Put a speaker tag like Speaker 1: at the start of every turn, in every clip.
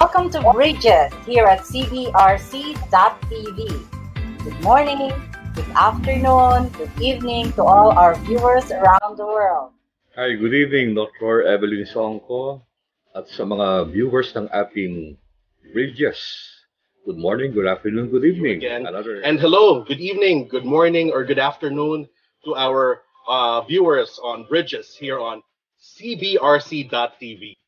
Speaker 1: Welcome to Bridges here at cbrc.tv. Good morning, good afternoon, good evening to all our viewers around the world.
Speaker 2: Hi, good evening, Dr. Evelyn Songko at sa mga viewers ng ating Bridges. Good morning, good afternoon, good evening.
Speaker 3: Again. And hello, good evening, good morning, or good afternoon to our viewers on Bridges here on cbrc.tv.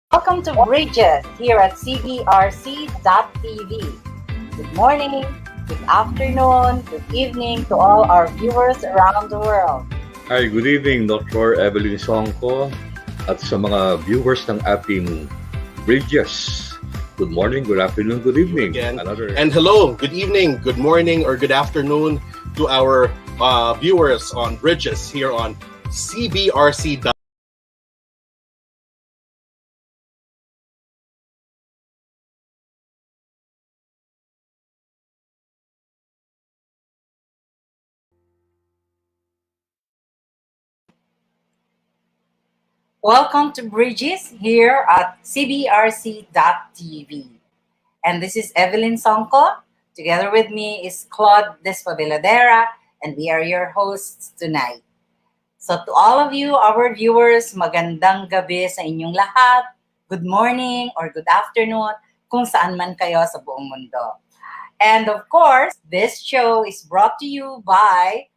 Speaker 1: Welcome to Bridges here at cbrc.tv. Good morning, good afternoon, good evening to all our viewers around the world.
Speaker 2: Hi, good evening, Dr. Evelyn Songko at sa mga viewers ng ating Bridges. Good morning, good afternoon, good evening.
Speaker 3: Again. And hello, good evening, good morning, or good afternoon to our viewers on Bridges here on cbrc.tv.
Speaker 1: Welcome to Bridges here at cbrc.tv. And this is Evelyn Songko. Together with me is Claude Despabiladera, and we are your hosts tonight. So to all of you, our viewers, magandang gabi sa inyong lahat. Good morning or good afternoon kung saan man kayo sa buong mundo. And of course, this show is brought to you by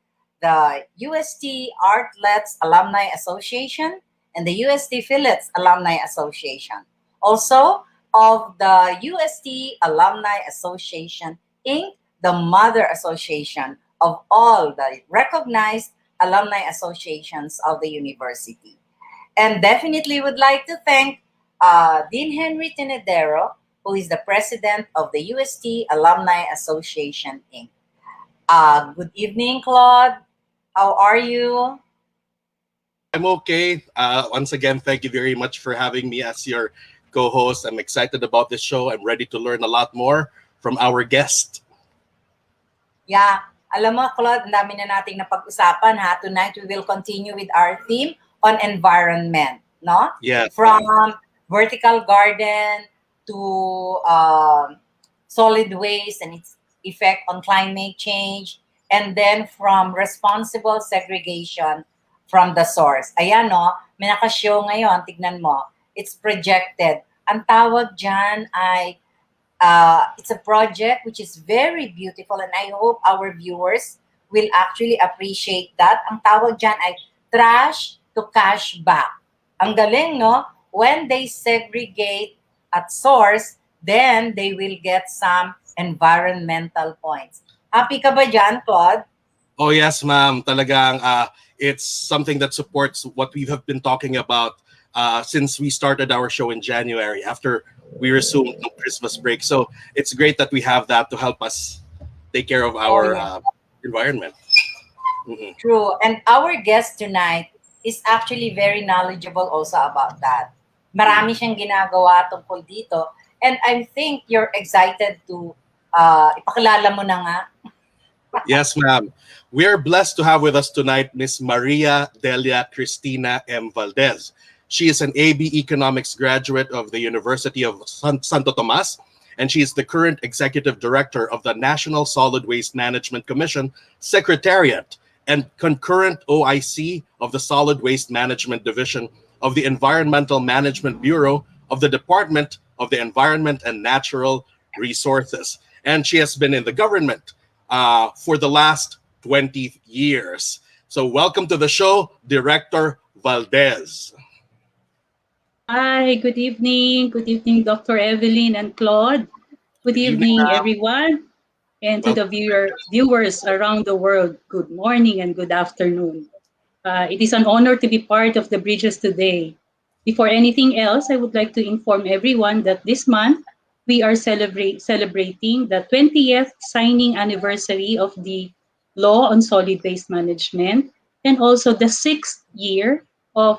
Speaker 1: the UST Artlets Alumni Association and the UST Philips Alumni Association. Also, of the UST Alumni Association, Inc., the mother association of all the recognized alumni associations of the university. And definitely would like to thank Dean Henry Tenedero, who is the president of the UST Alumni Association, Inc. Good evening, Claude. How are you?
Speaker 3: I'm okay. Once again, thank you very much for having me as your co-host. I'm excited about this show. I'm ready to learn a lot more from our guest.
Speaker 1: Yeah. Alam mo, Claude, ang dami na nating napag-usapan, ha? Tonight, we will continue with our theme on environment, no?
Speaker 3: Yeah.
Speaker 1: From vertical garden to solid waste and its effect on climate change, and then from responsible segregation from the source. Ayan, no? May nakashow ngayon, tignan mo. It's projected. Ang tawag dyan ay it's a project which is very beautiful, and I hope our viewers will actually appreciate that. Ang tawag dyan ay trash to cash back. Ang galing, no? When they segregate at source, then they will get some environmental points. Happy ka ba dyan, Claude?
Speaker 3: Oh yes, ma'am. Talagang it's something that supports what we have been talking about since we started our show in January after we resumed the Christmas break. So it's great that we have that to help us take care of our environment. Mm-hmm.
Speaker 1: True. And our guest tonight is actually very knowledgeable also about that. Marami siyang ginagawa tungkol dito. And I think you're excited to ipakilala mo na nga.
Speaker 3: Yes, ma'am. We are blessed to have with us tonight Miss Maria Delia Cristina M. Valdez. She is an AB Economics graduate of the University of Santo Tomas, and she is the current executive director of the National Solid Waste Management Commission Secretariat and concurrent OIC of the Solid Waste Management Division of the Environmental Management Bureau of the Department of the Environment and Natural Resources. And she has been in the government for the last 20 years. So welcome to the show, Director Valdez.
Speaker 4: Hi, good evening. Good evening, Dr. Evelyn and Claude. Good evening, everyone. And to the viewers around the world, good morning and good afternoon. It is an honor to be part of the Bridges today. Before anything else, I would like to inform everyone that this month, we are celebrating the 20th signing anniversary of the Law on Solid Waste Management and also the 6th year of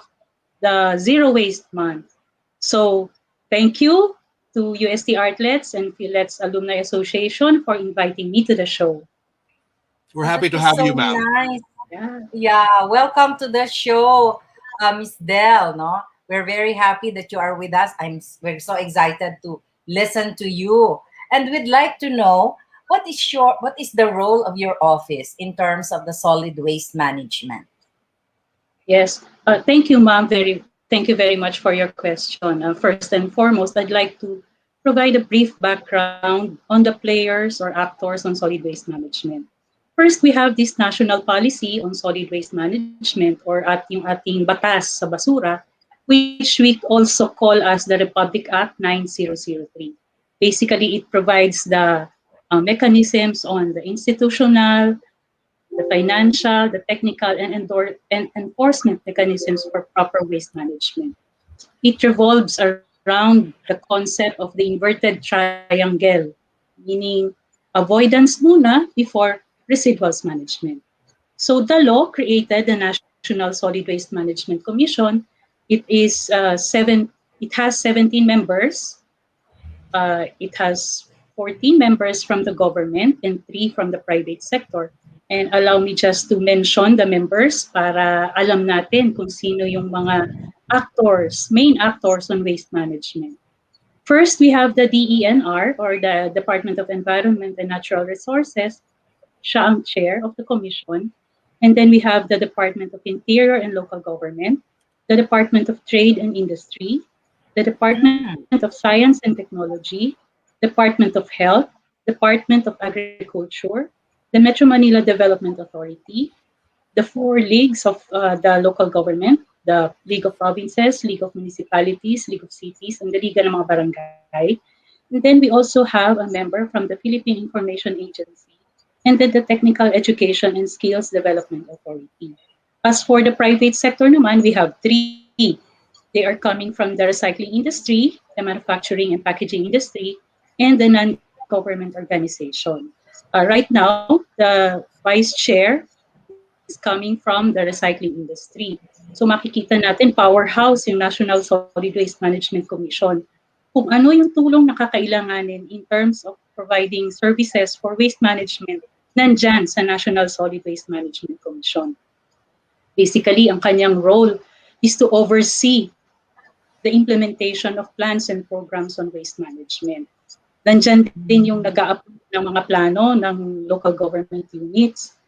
Speaker 4: the Zero Waste Month. So thank you to UST Artlets and Philets Alumni Association for inviting me to the show.
Speaker 3: We're
Speaker 1: Oh,
Speaker 3: happy
Speaker 1: that
Speaker 3: to
Speaker 1: is
Speaker 3: have
Speaker 1: so
Speaker 3: you, ma'am.
Speaker 1: nice.
Speaker 4: Yeah.
Speaker 1: Yeah, welcome to the show, Miss Del. No, we're very happy that you are with us. We're so excited to listen to you, and we'd like to know what is the role of your office in terms of the solid waste management.
Speaker 4: Yes. Thank you, ma'am. Thank you very much for your question. First and foremost, I'd like to provide a brief background on the players or actors on solid waste management. First, we have this national policy on solid waste management or yung ating batas sa basura, which we also call as the Republic Act 9003. Basically, it provides the mechanisms on the institutional, the financial, the technical, and enforcement mechanisms for proper waste management. It revolves around the concept of the inverted triangle, meaning avoidance muna before residuals management. So the law created the National Solid Waste Management Commission. It is It has 17 members. It has 14 members from the government and 3 from the private sector. And allow me just to mention the members para alam natin kung sino yung mga main actors on waste management. First, we have the DENR or the Department of Environment and Natural Resources. Siya ang chair of the commission. And then we have the Department of Interior and Local Government, the Department of Trade and Industry, the Department of Science and Technology, Department of Health, Department of Agriculture, the Metro Manila Development Authority, the 4 leagues of the local government, the League of Provinces, League of Municipalities, League of Cities, and the Liga ng mga Barangay. And then we also have a member from the Philippine Information Agency, and then the Technical Education and Skills Development Authority. As for the private sector naman, we have 3. They are coming from the recycling industry, the manufacturing and packaging industry, and the non-government organization. Right now, the vice chair is coming from the recycling industry. So makikita natin, powerhouse yung National Solid Waste Management Commission. Kung ano yung tulong na kakailanganin in terms of providing services for waste management, nandyan sa National Solid Waste Management Commission. Basically, ang kanyang role is to oversee the implementation of plans and programs on waste management. Nandyan din yung nag-a-approve ng mga plano ng local government units.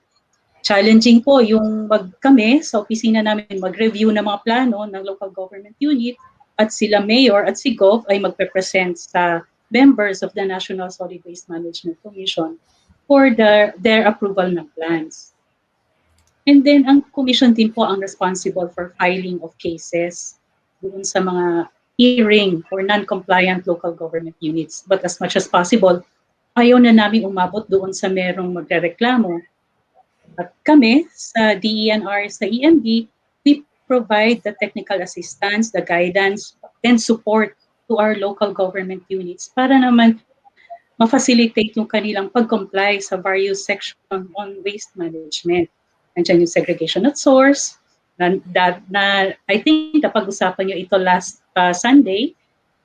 Speaker 4: Challenging po yung kami sa opisina namin mag-review ng mga plano ng local government unit at sila mayor at si Gov ay magpe-present sa members of the National Solid Waste Management Commission for their approval ng plans. And then ang commission din po ang responsible for filing of cases doon sa mga hearing for non-compliant local government units. But as much as possible, ayaw na namin umabot doon sa merong magrereklamo. At kami sa DENR, sa EMB, we provide the technical assistance, the guidance, and support to our local government units para naman ma-facilitate yung kanilang pag-comply sa various sections on waste management. Nandiyan yung segregation at source, na I think napag-usapan nyo ito last Sunday,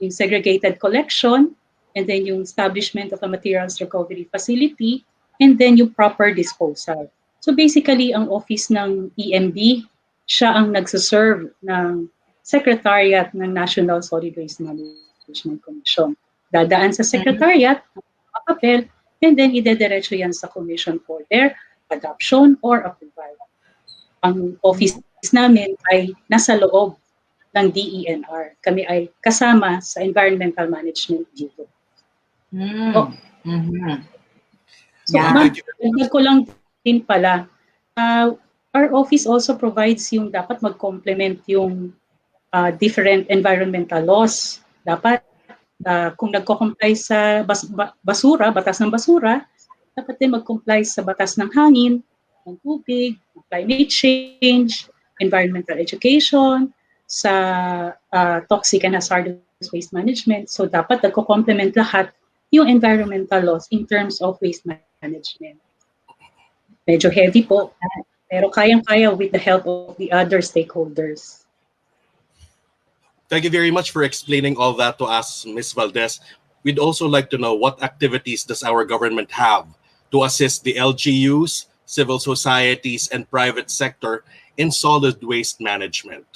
Speaker 4: yung segregated collection, and then yung establishment of a materials recovery facility, and then yung proper disposal. So basically, ang office ng EMB, siya ang nagsaserve ng Secretariat ng National Solid Waste Management Commission. Dadaan sa Secretariat, ang papel, and then idediretso yan sa Commission for their adoption or approval. Ang office namin ay nasa loob ng DENR. Kami ay kasama sa Environmental Management Bureau. So, ma'am, ko lang din pala, our office also provides yung dapat mag-complement yung different environmental laws. Dapat, kung nagko-comply sa basura, batas ng basura, dapat din mag-comply sa batas ng hangin, ng tubig, climate change, environmental education, sa toxic and hazardous waste management. So dapat nagko-complement lahat yung environmental laws in terms of waste management. Medyo heavy po, pero kayang-kaya with the help of the other stakeholders.
Speaker 3: Thank you very much for explaining all that to us, Ms. Valdez. We'd also like to know what activities does our government have to assist the LGUs, civil societies, and private sector in solid waste management?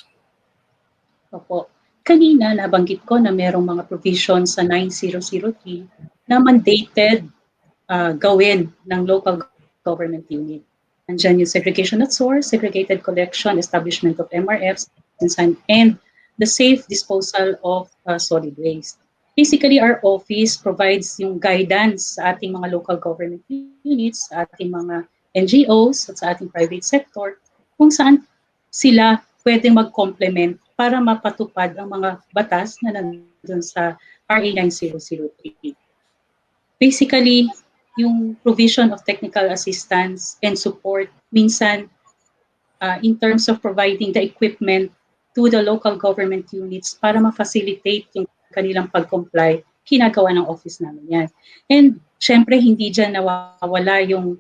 Speaker 4: Opo. Kanina nabanggit ko na merong mga provisions sa 9003 na mandated gawin ng local government unit. Andyan yung segregation at source, segregated collection, establishment of MRFs, and the safe disposal of solid waste. Basically, our office provides yung guidance sa ating mga local government units, sa ating mga NGOs at sa ating private sector kung saan sila pwedeng mag-complement para mapatupad ang mga batas na nandun sa RA 9003. Basically, yung provision of technical assistance and support, minsan in terms of providing the equipment to the local government units para ma-facilitate yung kanilang pag-comply, ginagawa ng office namin yan. And syempre, hindi dyan nawawala yung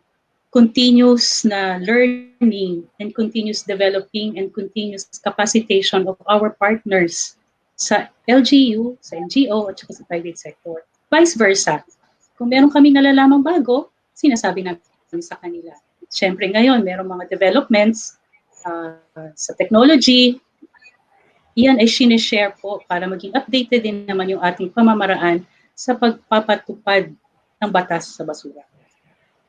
Speaker 4: continuous na learning and continuous developing and continuous capacitation of our partners sa LGU, sa NGO, at sa private sector. Vice versa. Kung meron kami nalalamang bago, sinasabi namin sa kanila. Siyempre ngayon, meron mga developments sa technology. Iyan ay sinishare po para maging updated din naman yung ating pamamaraan sa pagpapatupad ng batas sa basura.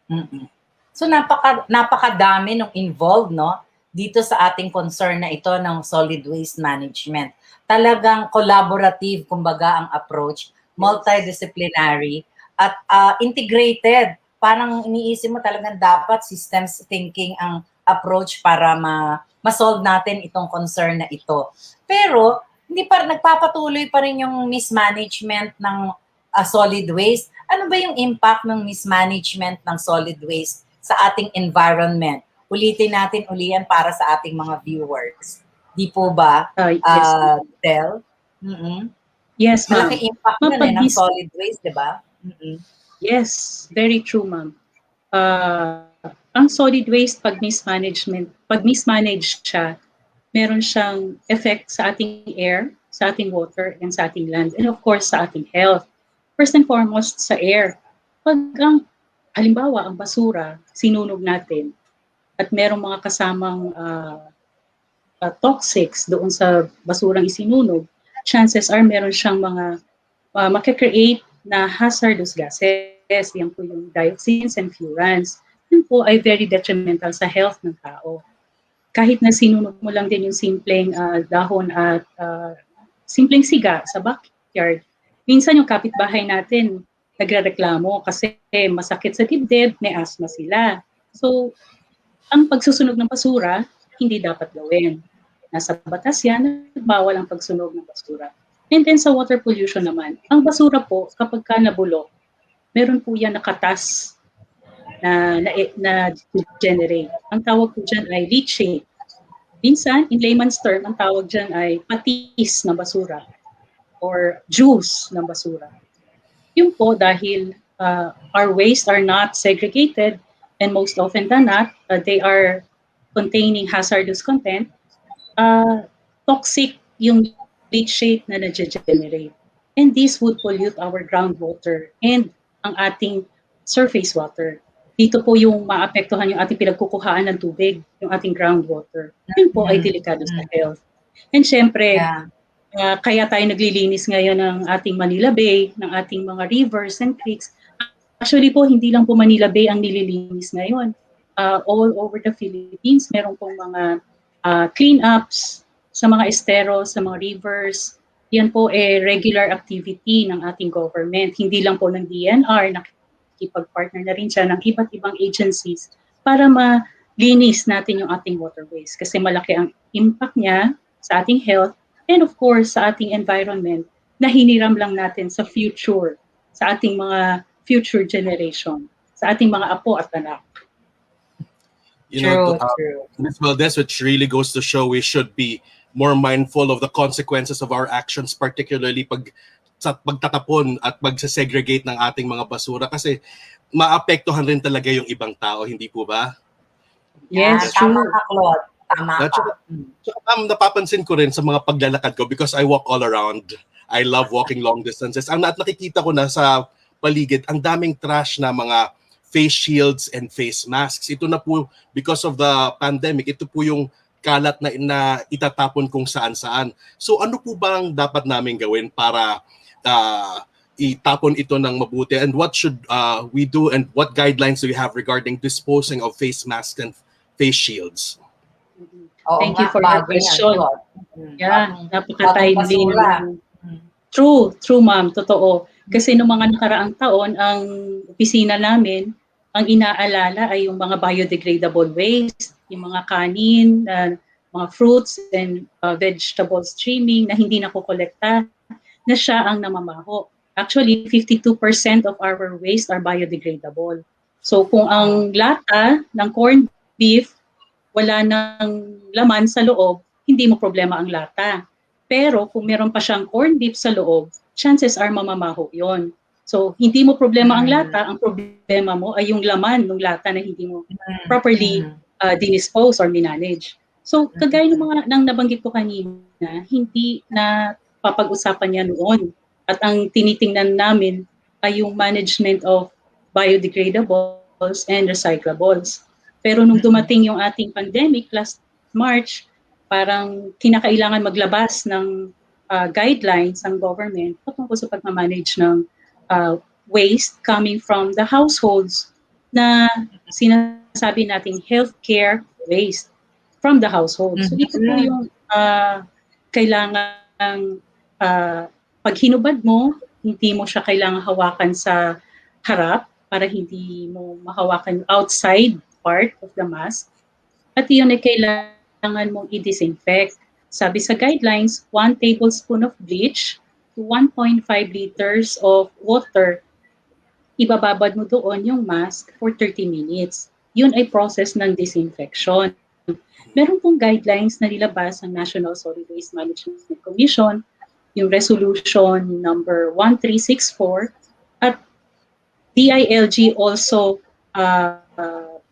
Speaker 1: Mm-mm. So napakadami ng involved, no, dito sa ating concern na ito ng solid waste management. Talagang collaborative, kumbaga, ang approach, multidisciplinary at integrated. Parang iniisip mo talagang dapat systems thinking ang approach para ma-solve natin itong concern na ito. Pero hindi pa nagpapatuloy pa rin yung mismanagement ng solid waste. Ano ba yung impact ng mismanagement ng solid waste sa ating environment? Ulitin natin ulian para sa ating mga viewers. Di po ba,
Speaker 4: Yes,
Speaker 1: Del? Mm-mm.
Speaker 4: Yes, ma'am.
Speaker 1: Malaki impact
Speaker 4: Ma'am,
Speaker 1: nun ng solid waste, di ba? Mm-mm.
Speaker 4: Yes, very true, ma'am. Ang solid waste, pag mismanage siya, meron siyang effect sa ating air, sa ating water, and sa ating land, and of course, sa ating health. First and foremost, sa air. Pag halimbawa, ang basura, sinunog natin, at merong mga kasamang toxics doon sa basurang isinunog, chances are meron siyang mga makikreate na hazardous gases. Yan po yung dioxins and furans. Yun po ay very detrimental sa health ng tao. Kahit na sinunog mo lang din yung simpleng dahon at simpleng siga sa backyard, minsan yung kapitbahay natin nagrereklamo kasi masakit sa dibdib, may asthma sila. So, ang pagsusunog ng basura, hindi dapat gawin. Nasa batas yan, bawal ang pagsunog ng basura. And then sa water pollution naman, ang basura po, kapag ka nabulok, meron po yan nakatas na generate. Ang tawag po dyan ay leachate. Minsan, in layman's term, ang tawag dyan ay patis ng basura or juice ng basura. Yun po dahil our waste are not segregated and most often than not, they are containing hazardous content, toxic yung leachate na na-generate. And this would pollute our groundwater and ang ating surface water. Dito po yung maapektuhan yung ating pinagkukuhaan ng tubig, yung ating groundwater. Yun po ay delikado sa health. And syempre, kaya tayo naglilinis ngayon ng ating Manila Bay, ng ating mga rivers and creeks. Actually po, hindi lang po Manila Bay ang nililinis ngayon. All over the Philippines, meron pong mga clean-ups sa mga estero, sa mga rivers. Yan po regular activity ng ating government. Hindi lang po ng DNR, nakikipag-partner na rin siya ng iba't ibang agencies para malinis natin yung ating waterways. Kasi malaki ang impact niya sa ating health and of course sa ating environment na hiniram lang natin sa future, sa ating mga future generation, sa ating mga apo at anak.
Speaker 3: True. Ms. Valdez, which really goes to show we should be more mindful of the consequences of our actions, particularly pagtatapon at pagsasegregate ng ating mga basura kasi maapektuhan rin talaga yung ibang tao, hindi po ba?
Speaker 4: Yes, true.
Speaker 1: Tama ka, Claude. Tama
Speaker 3: At
Speaker 1: ka.
Speaker 3: saka, ma'am, napapansin ko rin sa mga paglalakad ko because I walk all around. I love walking long distances. At nakikita ko na sa paligid, ang daming trash na mga face shields and face masks. Ito na po, because of the pandemic, ito po yung kalat na itatapon kung saan-saan. So ano po bang dapat namin gawin para itapon ito ng mabuti? And what should we do, and what guidelines do we have regarding disposing of face masks and face shields?
Speaker 1: Oo
Speaker 4: Thank you
Speaker 1: nga,
Speaker 4: for your
Speaker 1: bago yan,
Speaker 4: question.
Speaker 1: Claude.
Speaker 4: Yeah,
Speaker 1: Bagong
Speaker 4: napaka-timely.
Speaker 1: basura.
Speaker 4: True, ma'am, totoo. Kasi noong mga nakaraang taon, ang opisina namin, ang inaalala ay yung mga biodegradable waste, yung mga kanin, mga fruits and vegetables streaming na hindi nakokolekta, na siya ang namamaho. Actually, 52% of our waste are biodegradable. So kung ang lata ng corned beef, wala nang laman sa loob, hindi mo problema ang lata. Pero kung meron pa siyang corned beef sa loob, chances are mamamaho yon. So hindi mo problema ang lata, ang problema mo ay yung laman ng lata na hindi mo properly dinispose or minanage. So kagaya ng mga nang nabanggit ko kanina, hindi na papag-usapan niya noon. At ang tinitingnan namin ay yung management of biodegradables and recyclables. Pero nung dumating yung ating pandemic last March, parang kinakailangan maglabas ng guidelines ang government patungkol sa pagmamanage ng waste coming from the households na sinasabi nating healthcare waste from the household. So ito po yung kailangan pag hinubad mo, hindi mo siya kailangan hawakan sa harap para hindi mo mahawakan outside part of the mask. At yun ay kailangan mong i-disinfect. Sabi sa guidelines, 1 tablespoon of bleach to 1.5 liters of water. Ibababad mo doon yung mask for 30 minutes. Yun ay process ng disinfection. Meron pong guidelines na nilabas ang National Solid Waste Management Commission, yung resolution number 1364, at DILG also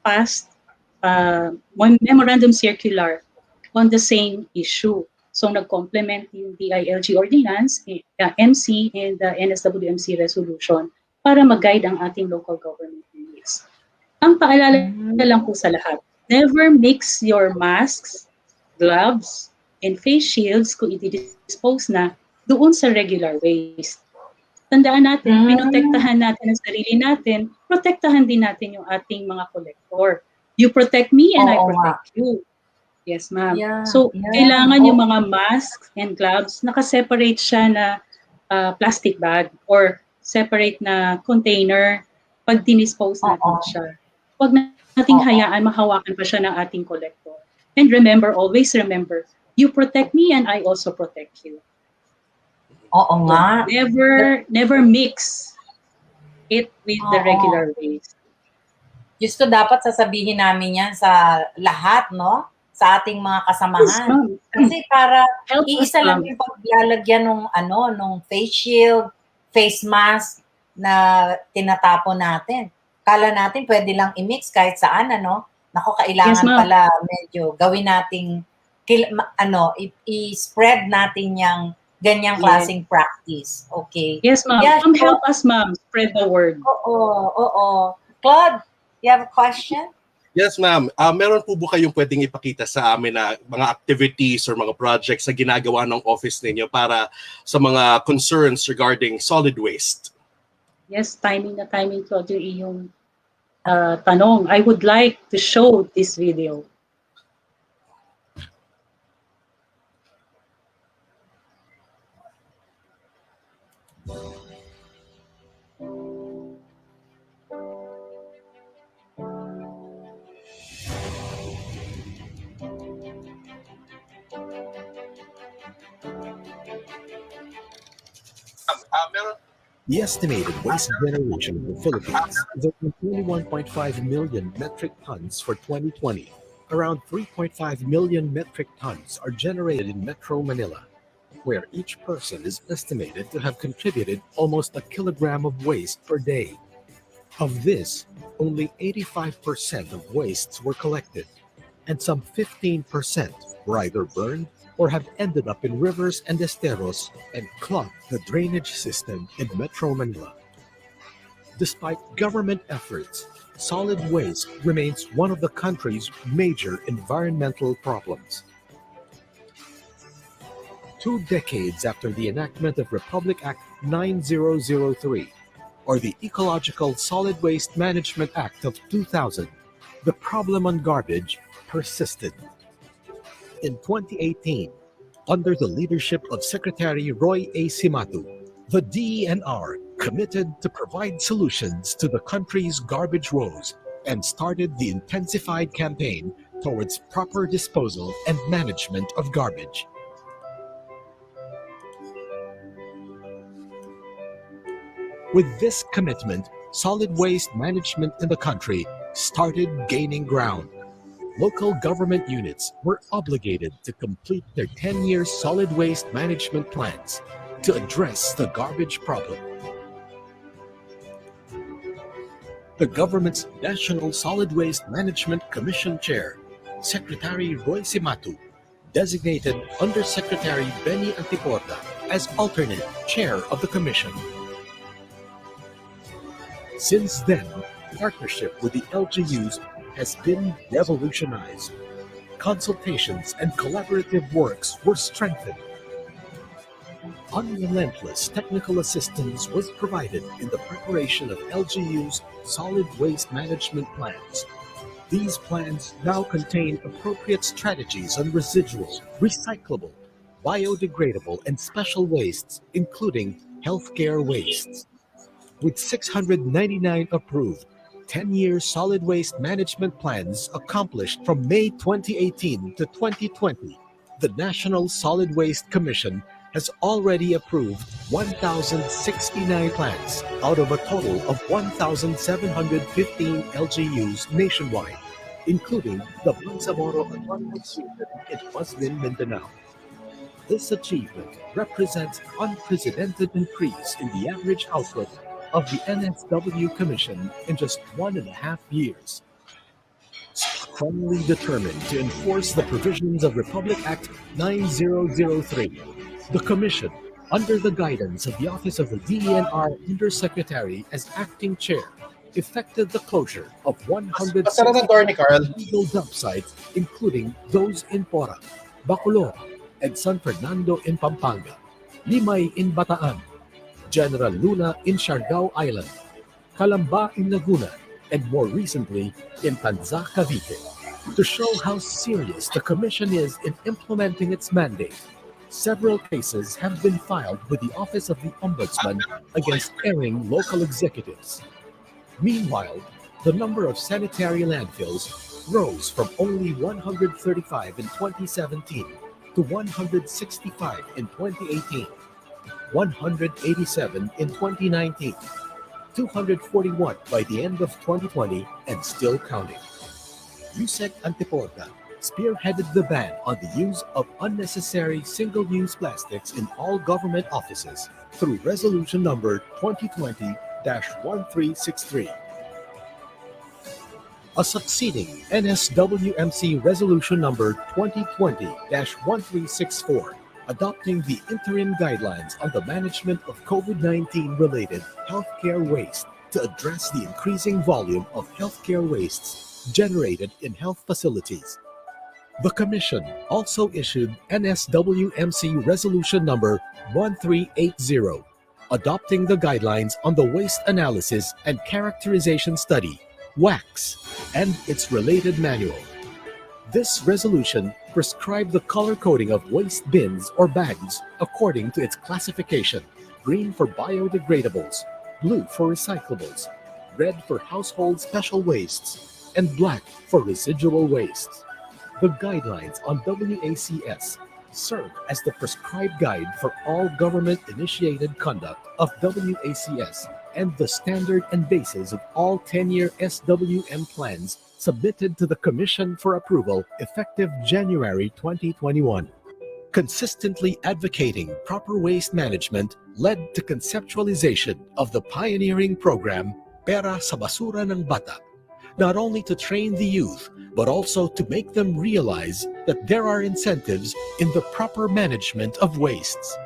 Speaker 4: passed memorandum circular on the same issue. So nag-complement yung DILG ordinance, MC, and the NSWMC resolution para mag-guide ang ating local government units. Ang paalala lang po sa lahat, never mix your masks, gloves, and face shields kung i-dispose na doon sa regular waste. Tandaan natin, pinotektahan natin ang sarili natin, protektahan din natin yung ating mga collector. You protect me and I protect you. Yes, ma'am.
Speaker 1: Yeah,
Speaker 4: So, kailangan yung mga masks and gloves, naka-separate siya na plastic bag or separate na container pag dinispose natin siya. Huwag nating hayaan mahawakan pa siya ng ating collector. And remember, always remember, you protect me and I also protect you.
Speaker 1: Oo nga.
Speaker 4: Never mix it with the regular waste.
Speaker 1: Gusto dapat sasabihin namin yan sa lahat, no? Sa ating mga kasamahan. Kasi para iisa lang yung paglalagyan nung face shield, face mask na tinatapon natin. Kala natin pwede lang i-mix kahit saan, ano? Naku, kailangan pala medyo gawin nating i-spread natin yung ganyang klaseng practice. Okay.
Speaker 4: Yes, ma'am. Help us, ma'am. Spread the word.
Speaker 1: Oo. Claude, you have a question?
Speaker 3: Yes, ma'am. Meron po ba kayong pwedeng ipakita sa amin na mga activities or mga projects na ginagawa ng office ninyo para sa mga concerns regarding solid waste?
Speaker 4: Yes, timing, Claude, yung iyong tanong. I would like to show this video.
Speaker 5: The estimated waste generation in the Philippines is around 21.5 million metric tons for 2020. Around 3.5 million metric tons are generated in Metro Manila, where each person is estimated to have contributed almost a kilogram of waste per day. Of this, only 85% of wastes were collected. and some 15% were either burned or have ended up in rivers and esteros and clogged the drainage system in Metro Manila. Despite government efforts, solid waste remains one of the country's major environmental problems. 2 decades after the enactment of Republic Act 9003, or the Ecological Solid Waste Management Act of 2000, the problem on garbage persisted. In 2018, under the leadership of Secretary Roy A. Cimatu, the DENR committed to provide solutions to the country's garbage woes and started the intensified campaign towards proper disposal and management of garbage. With this commitment, solid waste management in the country started gaining ground. Local government units were obligated to complete their 10-year solid waste management plans to address the garbage problem. The government's National Solid Waste Management Commission Chair, Secretary Roy Cimatu, designated Undersecretary Benny Antiporta as alternate chair of the commission. Since then, partnership with the LGUs has been revolutionized. Consultations and collaborative works were strengthened. Unrelentless technical assistance was provided in the preparation of LGU's solid waste management plans. These plans now contain appropriate strategies on residual, recyclable, biodegradable, and special wastes, including healthcare wastes. With 699 approved 10-year solid waste management plans accomplished from May 2018 to 2020, the National Solid Waste Commission has already approved 1,069 plans out of a total of 1,715 LGUs nationwide, including the Bangsamoro Autonomous Region in Muslim Mindanao. This achievement represents an unprecedented increase in the average output of the NSW Commission in just 1.5 years. Strongly determined to enforce the provisions of Republic Act 9003, the Commission, under the guidance of the Office of the DENR Undersecretary as acting chair, effected the closure of 106 illegal dump sites, including those in Pora, Bacolod, and San Fernando in Pampanga, Limay in Bataan, General Luna in Siargao Island, Calamba in Laguna, and more recently in Tanza, Cavite. To show how serious the Commission is in implementing its mandate, several cases have been filed with the Office of the Ombudsman against erring local executives. Meanwhile, the number of sanitary landfills rose from only 135 in 2017 to 165 in 2018, 187 in 2019, 241 by the end of 2020, and still counting. Yusek Antiporta spearheaded the ban on the use of unnecessary single-use plastics in all government offices through Resolution Number 2020-1363. A succeeding NSWMC Resolution Number 2020-1364, adopting the interim guidelines on the management of COVID-19 related healthcare waste to address the increasing volume of healthcare wastes generated in health facilities. The Commission also issued NSWMC Resolution Number 1380, adopting the guidelines on the Waste Analysis and Characterization Study, WACS, and its related manual. This resolution prescribed the color coding of waste bins or bags according to its classification: green for biodegradables, blue for recyclables, red for household special wastes, and black for residual wastes. The guidelines on WACS serve as the prescribed guide for all government-initiated conduct of WACS and the standard and basis of all 10-year SWM plans submitted to the Commission for approval effective January 2021. Consistently advocating proper waste management led to conceptualization of the pioneering program Pera sa Basura ng Bata, not only to train the youth but also to make them realize that there are incentives in the proper management of wastes.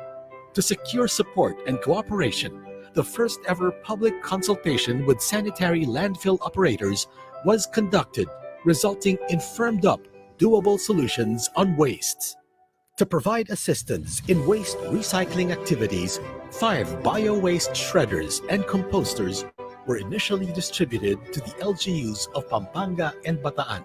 Speaker 5: To secure support and cooperation, the first ever public consultation with sanitary landfill operators was conducted, resulting in firmed up, doable solutions on wastes. To provide assistance in waste recycling activities, 5 bio-waste shredders and composters were initially distributed to the LGUs of Pampanga and Bataan.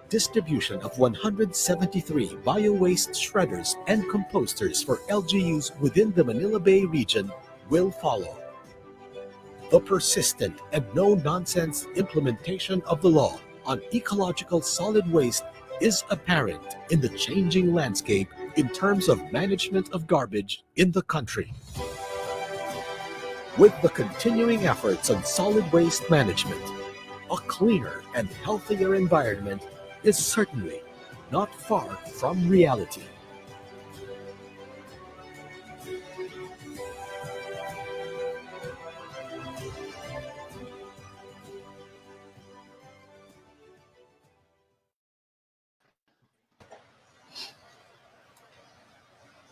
Speaker 5: Distribution of 173 bio-waste shredders and composters for LGUs within the Manila Bay region will follow. The persistent and no-nonsense implementation of the law on ecological solid waste is apparent in the changing landscape in terms of management of garbage in the country. With the continuing efforts on solid waste management, a cleaner and healthier environment is certainly not far from reality.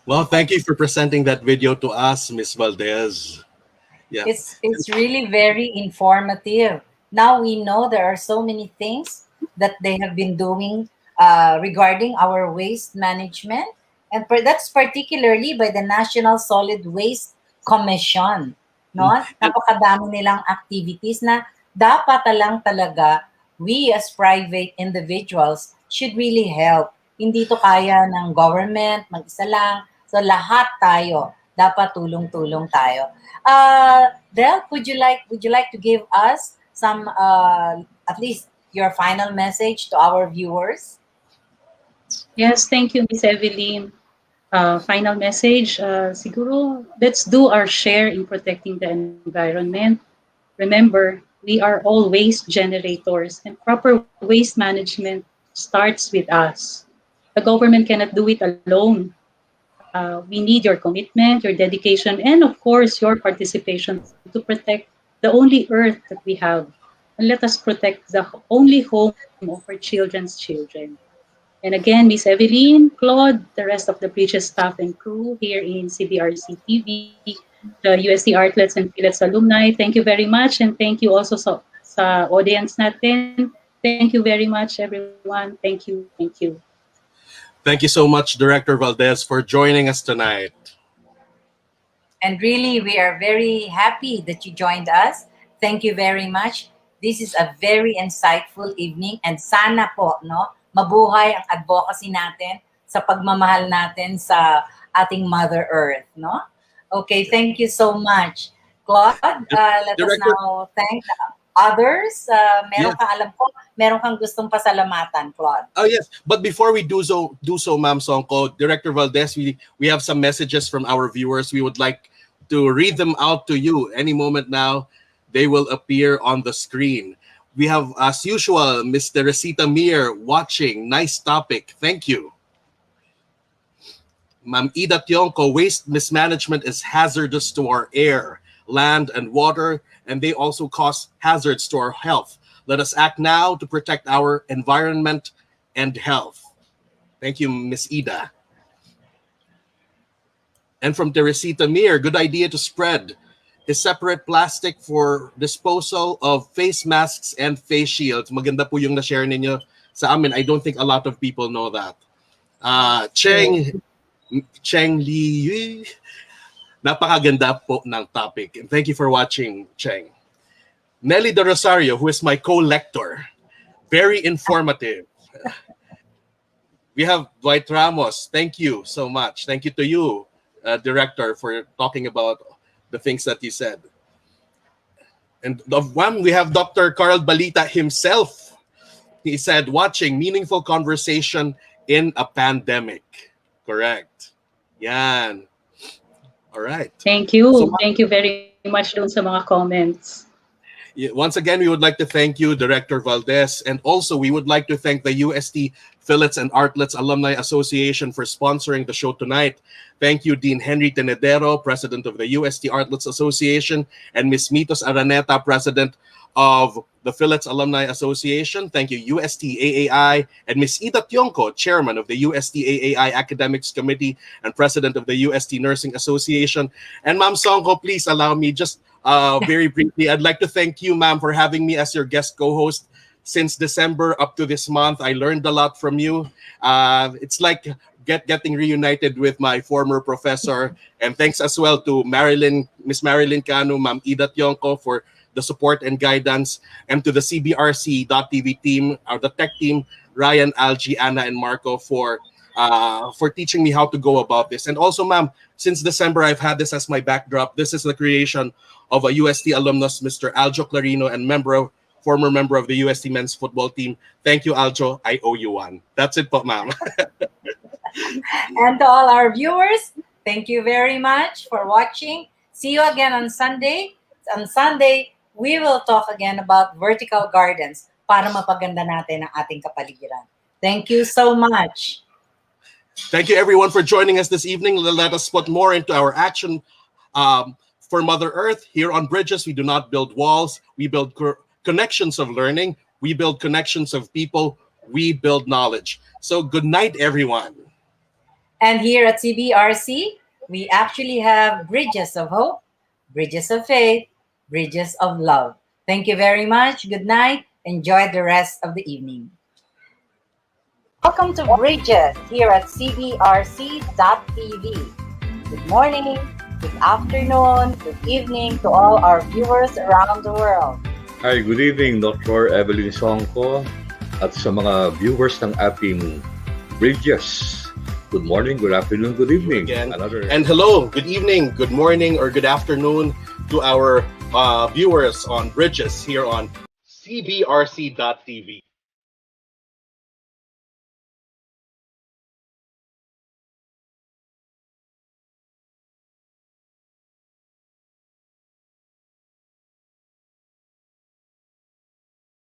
Speaker 3: Well, thank you for presenting that video to us, Miss Valdez. Yeah.
Speaker 1: It's really very informative. Now we know there are so many things that they have been doing regarding our waste management, and that's particularly by the National Solid Waste Commission. No, napakadami nilang activities na dapat lang talaga we as private individuals should really help. Hindi to kaya ng government mag-isa lang. So lahat tayo dapat tulong-tulong tayo. Del, would you like to give us some at least your final message to our viewers?
Speaker 4: Yes, thank you, Miss Evelyn. Final message, siguro, let's do our share in protecting the environment. Remember, we are all waste generators, and proper waste management starts with us. The government cannot do it alone. We need your commitment, your dedication, and of course, your participation to protect the only earth that we have. And let us protect the only home of our children's children. And again, Miss Evelyn, Claude, the rest of the Bridges staff and crew here in CBRC TV, the UST Artlets and Philips alumni, thank you very much. And thank you also sa audience natin. Thank you very much, everyone. Thank you. Thank you.
Speaker 3: Thank you so much, Director Valdez, for joining us tonight.
Speaker 1: And really, we are very happy that you joined us. Thank you very much. This is a very insightful evening, and sana po, no, mabuhay ang advocacy natin sa pagmamahal natin sa ating Mother Earth, no? Okay, thank you so much. Claude, let us now thank others. Alam ko, meron kang gustong pasalamatan, Claude.
Speaker 3: Oh yes, but before we do so, Ma'am Songko, Director Valdez, we have some messages from our viewers. We would like to read them out to you any moment now. They will appear on the screen. We have, as usual, Ms. Teresita Mir watching. Nice topic. Thank you. Ma'am Ida Tionco, waste mismanagement is hazardous to our air, land, and water, and they also cause hazards to our health. Let us act now to protect our environment and health. Thank you, Ms. Ida. And from Teresita Mir, good idea to spread is separate plastic for disposal of face masks and face shields. Maganda po yung na-share ninyo sa amin. I don't think a lot of people know that. Cheng Li, napakaganda po ng topic. And thank you for watching, Cheng. Nelly de Rosario, who is my co-lector. Very informative. We have Dwight Ramos. Thank you so much. Thank you to you, Director, for talking about the things that you said. And of one, we have Dr. Carl Balita himself. He said, watching meaningful conversation in a pandemic. Correct. Yan. All right.
Speaker 4: Thank you. So, thank you very much dun sa mga comments.
Speaker 3: Once again, we would like to thank you, Director Valdez, and also we would like to thank the UST Phillits and Artlets Alumni Association for sponsoring the show tonight. Thank you, Dean Henry Tenedero, President of the UST Artlets Association, and Ms. Mitos Araneta, President of the Philips Alumni Association. Thank you, USTAAI, and Ms. Ida Tionco, Chairman of the USTAAI Academics Committee and President of the UST Nursing Association. And Ma'am Songko, please allow me just very briefly, I'd like to thank you, ma'am, for having me as your guest co-host. Since December up to this month, I learned a lot from you. It's like getting reunited with my former professor. And thanks as well to Miss Marilyn Cano, Ma'am Ida Tionco for the support and guidance, and to the CBRC.TV team, the tech team, Ryan, Algie, Anna, and Marco for teaching me how to go about this. And also, ma'am, since December, I've had this as my backdrop. This is the creation of a UST alumnus, Mr. Aljo Clarino, and former member of the UST men's football team. Thank you, Aljo. I owe you one. That's it, ma'am.
Speaker 1: And to all our viewers, thank you very much for watching. See you again on Sunday. On Sunday, we will talk again about vertical gardens para mapaganda natin ang ating kapaligiran. Thank you so much.
Speaker 3: Thank you, everyone, for joining us this evening. Let us put more into our action for Mother Earth. Here on Bridges, we do not build walls. We build connections of learning. We build connections of people. We build knowledge. So good night, everyone.
Speaker 1: And here at CBRC, we actually have bridges of hope, bridges of faith, bridges of love. Thank you very much. Good night. Enjoy the rest of the evening. Welcome to Bridges here at CBRC.TV. Good morning, good afternoon, good evening to all our viewers around the world.
Speaker 2: Hi, good evening, Dr. Evelyn Songko at sa mga viewers ng ating Bridges. Good morning, good afternoon, good evening.
Speaker 3: And hello, good evening, good morning, or good afternoon to our viewers on Bridges here on CBRC.TV.